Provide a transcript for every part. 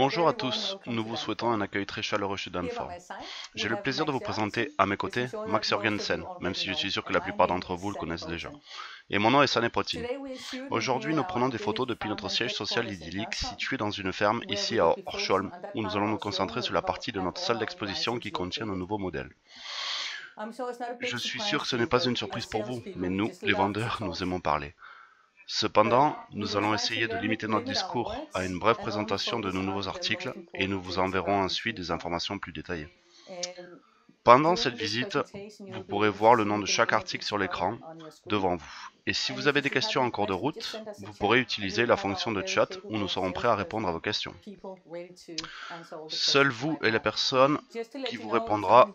Bonjour à tous, nous vous souhaitons un accueil très chaleureux chez Danform. J'ai le plaisir de vous présenter à mes côtés Max Jorgensen, même si je suis sûr que la plupart d'entre vous le connaissent déjà. Et mon nom est Sané Potin. Aujourd'hui, nous prenons des photos depuis notre siège social idyllique situé dans une ferme ici à Orsholm, où nous allons nous concentrer sur la partie de notre salle d'exposition qui contient nos nouveaux modèles. Je suis sûr que ce n'est pas une surprise pour vous, mais nous, les vendeurs, nous aimons parler. Cependant, nous allons essayer de limiter notre discours à une brève présentation de nos nouveaux articles et nous vous enverrons ensuite des informations plus détaillées. Pendant cette visite, vous pourrez voir le nom de chaque article sur l'écran devant vous. Et si vous avez des questions en cours de route, vous pourrez utiliser la fonction de chat où nous serons prêts à répondre à vos questions. Seuls vous et la personne qui vous répondra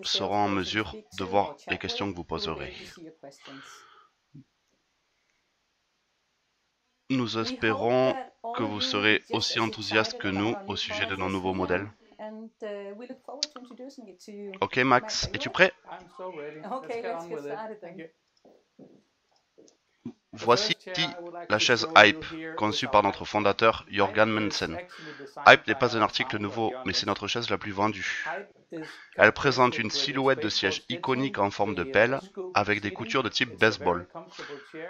seront en mesure de voir les questions que vous poserez. Nous espérons que vous serez aussi enthousiaste que nous au sujet de nos nouveaux modèles. Ok Max, es-tu prêt? Voici la chaise Hype, conçue par notre fondateur Jorgen Mensen. Hype n'est pas un article nouveau, mais c'est notre chaise la plus vendue. Elle présente une silhouette de siège iconique en forme de pelle, avec des coutures de type baseball.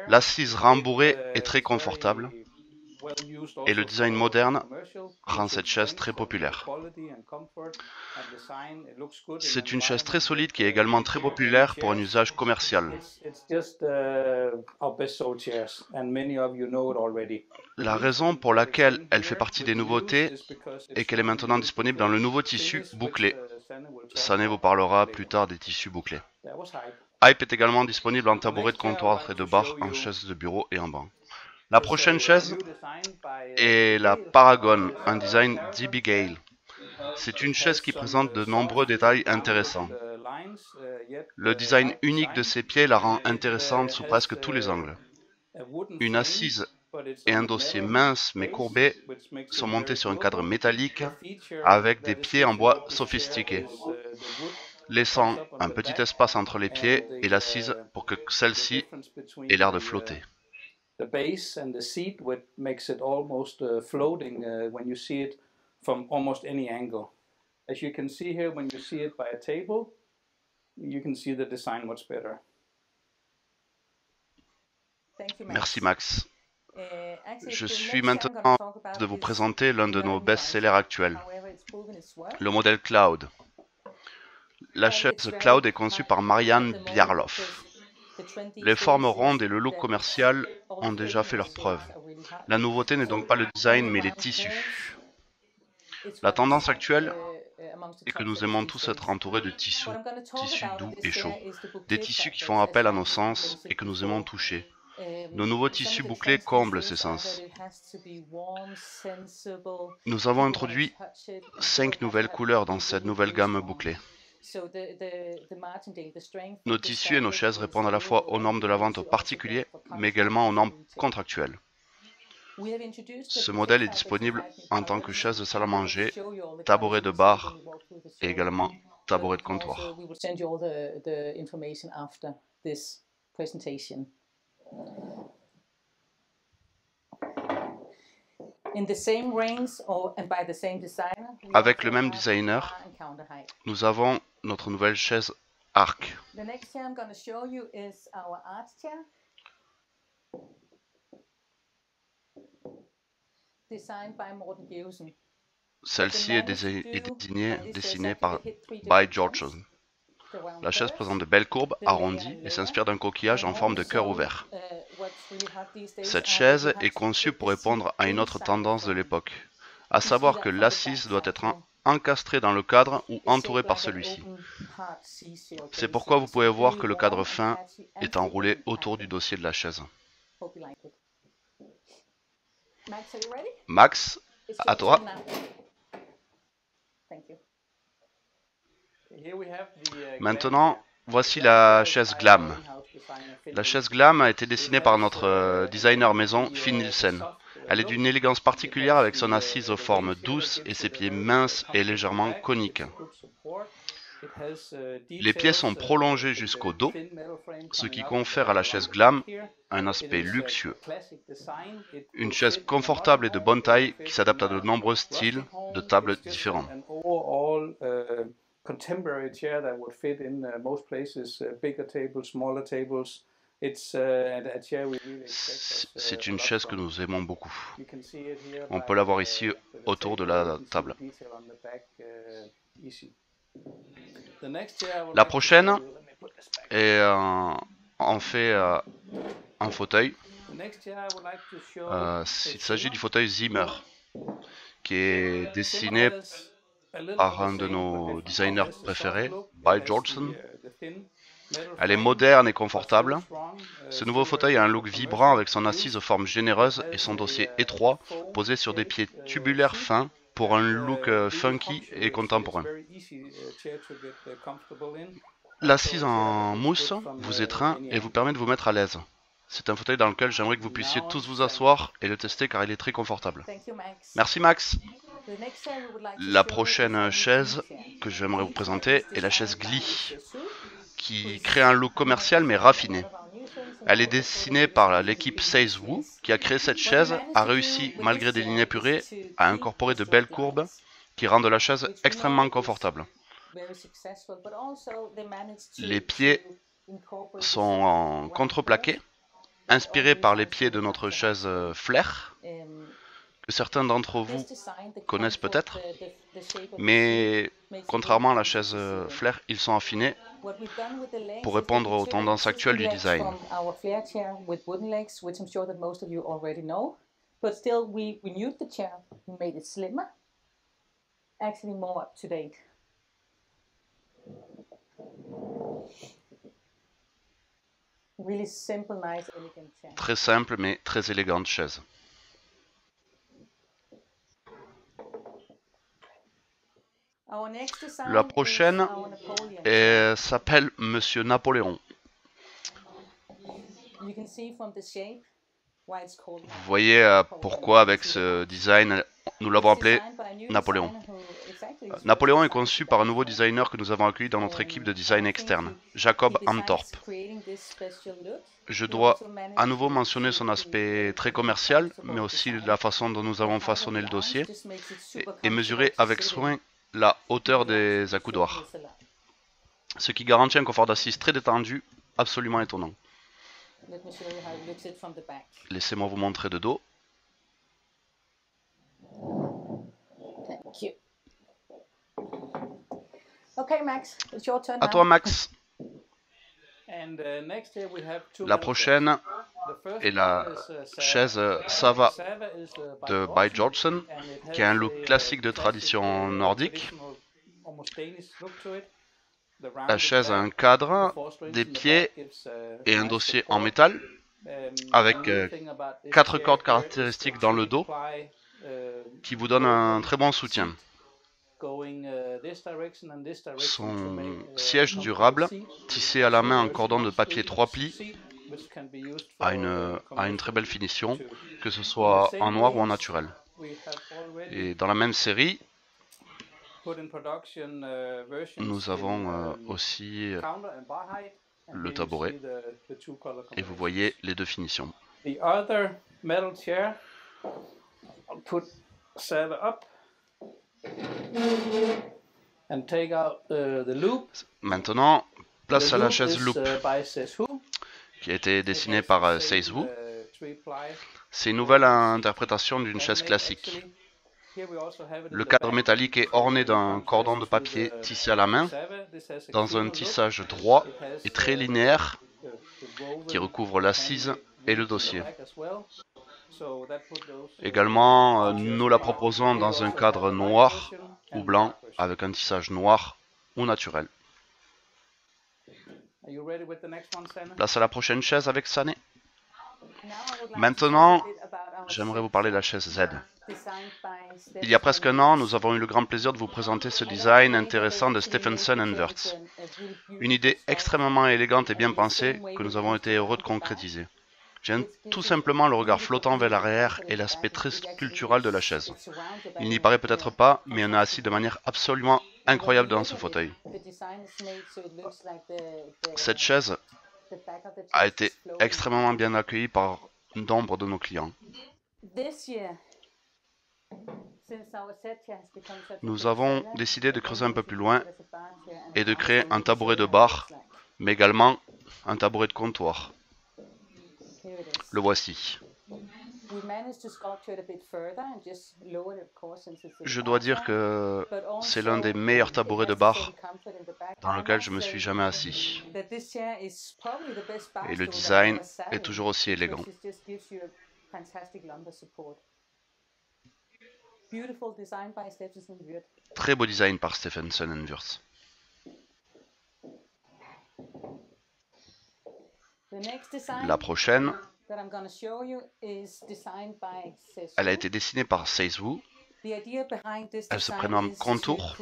L'assise rembourrée est très confortable, et le design moderne rend cette chaise très populaire. C'est une chaise très solide qui est également très populaire pour un usage commercial. La raison pour laquelle elle fait partie des nouveautés est qu'elle est maintenant disponible dans le nouveau tissu bouclé. Sané vous parlera plus tard des tissus bouclés. Hype est également disponible en tabouret de comptoir et de bar, en chaise de bureau et en banc. La prochaine chaise est la Paragon, un design d'Abigail. C'est une chaise qui présente de nombreux détails intéressants. Le design unique de ses pieds la rend intéressante sous presque tous les angles. Une assise et un dossier mince mais courbé sont montés sur un cadre métallique avec des pieds en bois sophistiqués, laissant un petit espace entre les pieds et l'assise pour que celle-ci ait l'air de flotter. The base and the seat makes it almost floating when you see it from almost any angle. As you can see here, when you see it by a table, you can see the design much better. Merci Max. Je suis maintenant de vous présenter l'un de nos best-sellers actuels, le modèle Cloud. La chaise Cloud est conçue par Marianne Bjarloff. Les formes rondes et le look commercial ont déjà fait leurs preuves. La nouveauté n'est donc pas le design mais les tissus. La tendance actuelle est que nous aimons tous être entourés de tissus doux et chauds. Des tissus qui font appel à nos sens et que nous aimons toucher. Nos nouveaux tissus bouclés comblent ces sens. Nous avons introduit 5 nouvelles couleurs dans cette nouvelle gamme bouclée. Nos tissus et nos chaises répondent à la fois aux normes de la vente aux particuliers, mais également aux normes contractuelles. Ce modèle est disponible en tant que chaise de salle à manger, tabouret de bar et également tabouret de comptoir. Avec le même designer, nous avons notre nouvelle chaise Arc. Celle-ci est dessinée par By Georgeson. La chaise présente de belles courbes arrondies et s'inspire d'un coquillage en forme de cœur ouvert. Cette chaise est conçue pour répondre à une autre tendance de l'époque, à savoir que l'assise doit être encastrée dans le cadre ou entourée par celui-ci. C'est pourquoi vous pouvez voir que le cadre fin est enroulé autour du dossier de la chaise. Max, à toi. Maintenant, voici la chaise Glam. La chaise Glam a été dessinée par notre designer maison, Finn Nielsen. Elle est d'une élégance particulière avec son assise aux formes douces et ses pieds minces et légèrement coniques. Les pieds sont prolongés jusqu'au dos, ce qui confère à la chaise Glam un aspect luxueux. Une chaise confortable et de bonne taille qui s'adapte à de nombreux styles de tables différents. C'est une chaise que nous aimons beaucoup. On peut la voir ici autour de la table. La prochaine est en fait un fauteuil. Il s'agit du fauteuil Zimmer, qui est dessiné par un de nos designers préférés, By Georgeson. Elle est moderne et confortable. Ce nouveau fauteuil a un look vibrant avec son assise aux formes généreuses et son dossier étroit, posé sur des pieds tubulaires fins pour un look funky et contemporain. L'assise en mousse vous étreint et vous permet de vous mettre à l'aise. C'est un fauteuil dans lequel j'aimerais que vous puissiez tous vous asseoir et le tester car il est très confortable. Merci Max. La prochaine chaise que j'aimerais vous présenter est la chaise Glee, qui crée un look commercial mais raffiné. Elle est dessinée par l'équipe Says-Woo, qui a créé cette chaise, a réussi, malgré des lignes épurées, à incorporer de belles courbes qui rendent la chaise extrêmement confortable. Les pieds sont en contreplaqué, inspirés par les pieds de notre chaise Flair, que certains d'entre vous connaissent peut-être, mais contrairement à la chaise Flair, ils sont affinés pour répondre aux tendances actuelles du design. Très simple mais très élégante chaise. La prochaine s'appelle Monsieur Napoléon. Vous voyez pourquoi avec ce design nous l'avons appelé Napoléon. Napoléon est conçu par un nouveau designer que nous avons accueilli dans notre équipe de design externe, Jacob Amthorpe. Je dois à nouveau mentionner son aspect très commercial, mais aussi la façon dont nous avons façonné le dossier et mesuré avec soin la hauteur des accoudoirs, ce qui garantit un confort d'assise très détendu, absolument étonnant. Laissez-moi vous montrer de dos. À toi Max. La prochaine est la chaise Sava de By Georgeson, qui a un look classique de tradition nordique. La chaise a un cadre, des pieds et un dossier en métal, avec 4 cordes caractéristiques dans le dos, qui vous donnent un très bon soutien. Son siège durable, tissé à la main en cordon de papier 3 plis, a une très belle finition, que ce soit en noir ou en naturel. Et dans la même série, nous avons aussi le tabouret, et vous voyez les deux finitions. Maintenant, place à la chaise Loop, qui a été dessinée par Says-Woo. C'est une nouvelle interprétation d'une chaise classique. Le cadre métallique est orné d'un cordon de papier tissé à la main, dans un tissage droit et très linéaire, qui recouvre l'assise et le dossier. Également, nous la proposons dans un cadre noir ou blanc, avec un tissage noir ou naturel. Place à la prochaine chaise avec Sané. Maintenant, j'aimerais vous parler de la chaise Z. Il y a presque un an, nous avons eu le grand plaisir de vous présenter ce design intéressant de Stephenson & Wurtz. Une idée extrêmement élégante et bien pensée que nous avons été heureux de concrétiser. J'aime tout simplement le regard flottant vers l'arrière et l'aspect très sculptural de la chaise. Il n'y paraît peut-être pas, mais on est assis de manière absolument incroyable dans ce fauteuil. Cette chaise a été extrêmement bien accueillie par nombre de nos clients. Nous avons décidé de creuser un peu plus loin et de créer un tabouret de bar, mais également un tabouret de comptoir. Le voici. Je dois dire que c'est l'un des meilleurs tabourets de bar dans lequel je me suis jamais assis. Et le design est toujours aussi élégant. Très beau design par Stephenson & Wurtz. La prochaine, elle a été dessinée par Seizu. Elle se prénomme Contour.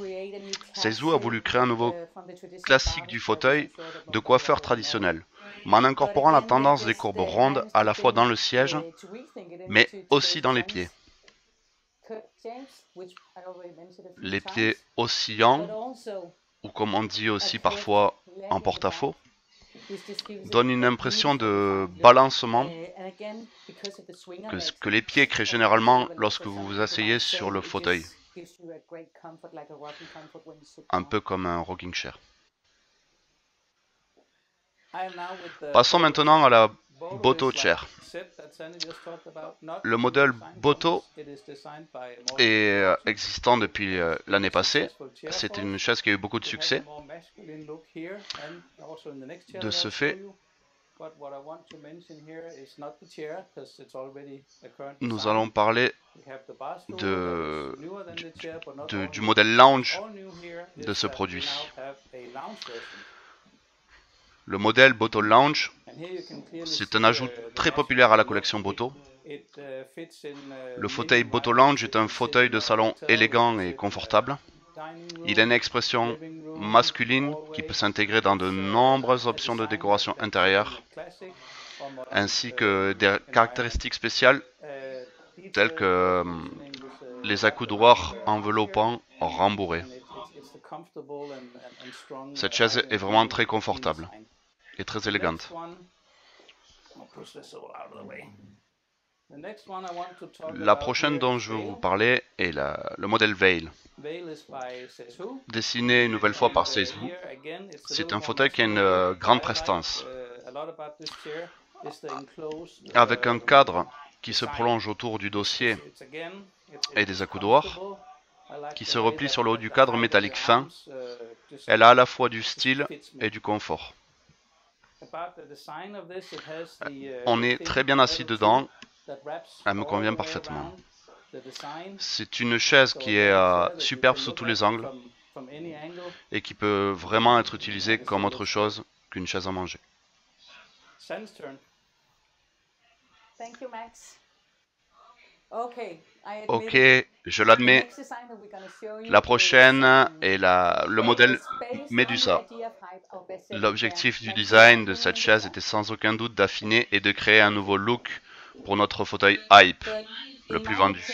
Seizu a voulu créer un nouveau classique du fauteuil de coiffeur traditionnel, mais en incorporant la tendance des courbes rondes à la fois dans le siège, mais aussi dans les pieds. Les pieds oscillants, ou comme on dit aussi parfois en porte-à-faux, donnent une impression de balancement que les pieds créent généralement lorsque vous vous asseyez sur le fauteuil, un peu comme un rocking chair. Passons maintenant à la Boto Chair. Le modèle Boto est existant depuis l'année passée. C'est une chaise qui a eu beaucoup de succès. De ce fait, nous allons parler du modèle lounge de ce produit. Le modèle Boto Lounge, c'est un ajout très populaire à la collection Boto. Le fauteuil Boto Lounge est un fauteuil de salon élégant et confortable. Il a une expression masculine qui peut s'intégrer dans de nombreuses options de décoration intérieure, ainsi que des caractéristiques spéciales telles que les accoudoirs enveloppants rembourrés. Cette chaise est vraiment très confortable et très élégante. La prochaine dont je veux vous parler est le modèle Veil. Dessiné une nouvelle fois par Seizu, c'est un fauteuil qui a une grande prestance, avec un cadre qui se prolonge autour du dossier et des accoudoirs, qui se replie sur le haut du cadre métallique fin. Elle a à la fois du style et du confort. On est très bien assis dedans, elle me convient parfaitement. C'est une chaise qui est superbe sous tous les angles et qui peut vraiment être utilisée comme autre chose qu'une chaise à manger. Ok, je l'admets. La prochaine est le modèle Medusa. L'objectif du design de cette chaise était sans aucun doute d'affiner et de créer un nouveau look pour notre fauteuil Hype, le plus vendu.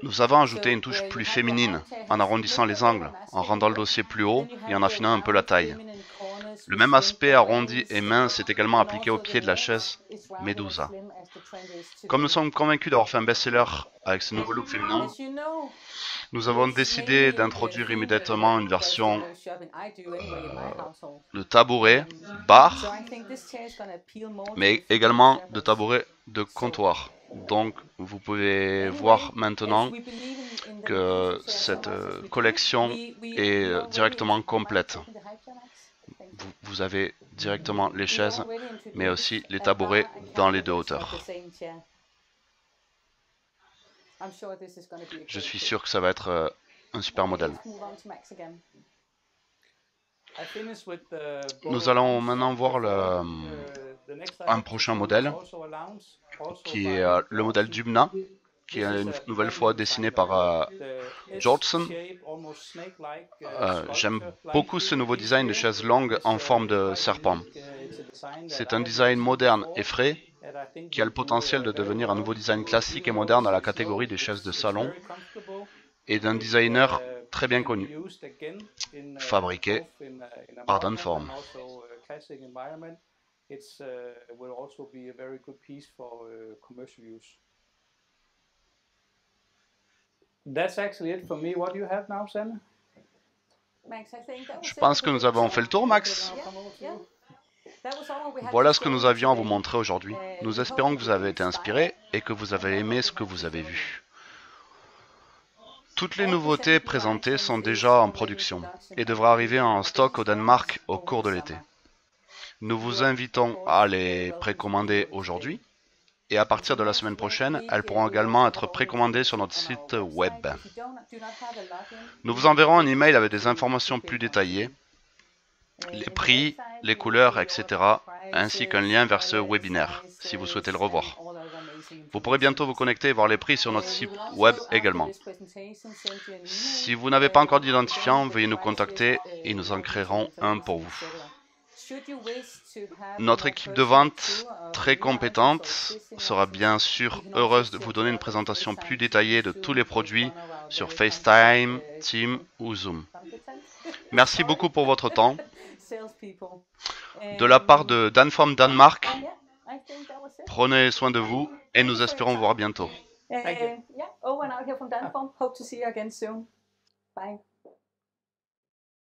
Nous avons ajouté une touche plus féminine en arrondissant les angles, en rendant le dossier plus haut et en affinant un peu la taille. Le même aspect arrondi et mince est également appliqué au pied de la chaise Medusa. Comme nous sommes convaincus d'avoir fait un best-seller avec ce nouveau look féminin, nous avons décidé d'introduire immédiatement une version de tabouret, bar, mais également de tabouret de comptoir. Donc vous pouvez voir maintenant que cette collection est directement complète. Vous avez directement les chaises, mais aussi les tabourets dans les deux hauteurs. Je suis sûr que ça va être un super modèle. Nous allons maintenant voir un prochain modèle, qui est le modèle Dubna, qui est une nouvelle fois dessiné par Jordson. J'aime beaucoup ce nouveau design de chaise longue en forme de serpent. C'est un design moderne et frais, qui a le potentiel de devenir un nouveau design classique et moderne à la catégorie des chaises de salon et d'un designer très bien connu, fabriqué par Danform. Je pense que nous avons fait le tour, Max. Voilà ce que nous avions à vous montrer aujourd'hui. Nous espérons que vous avez été inspirés et que vous avez aimé ce que vous avez vu. Toutes les nouveautés présentées sont déjà en production et devraient arriver en stock au Danemark au cours de l'été. Nous vous invitons à les précommander aujourd'hui et à partir de la semaine prochaine, elles pourront également être précommandées sur notre site web. Nous vous enverrons un email avec des informations plus détaillées, les prix, les couleurs, etc., ainsi qu'un lien vers ce webinaire, si vous souhaitez le revoir. Vous pourrez bientôt vous connecter et voir les prix sur notre site web également. Si vous n'avez pas encore d'identifiant, veuillez nous contacter et nous en créerons un pour vous. Notre équipe de vente, très compétente, sera bien sûr heureuse de vous donner une présentation plus détaillée de tous les produits sur FaceTime, Teams ou Zoom. Merci beaucoup pour votre temps. De la part de Danform Danemark, prenez soin de vous et nous espérons vous voir bientôt. Over and out here from Danform. Hope to see you again soon. Bye.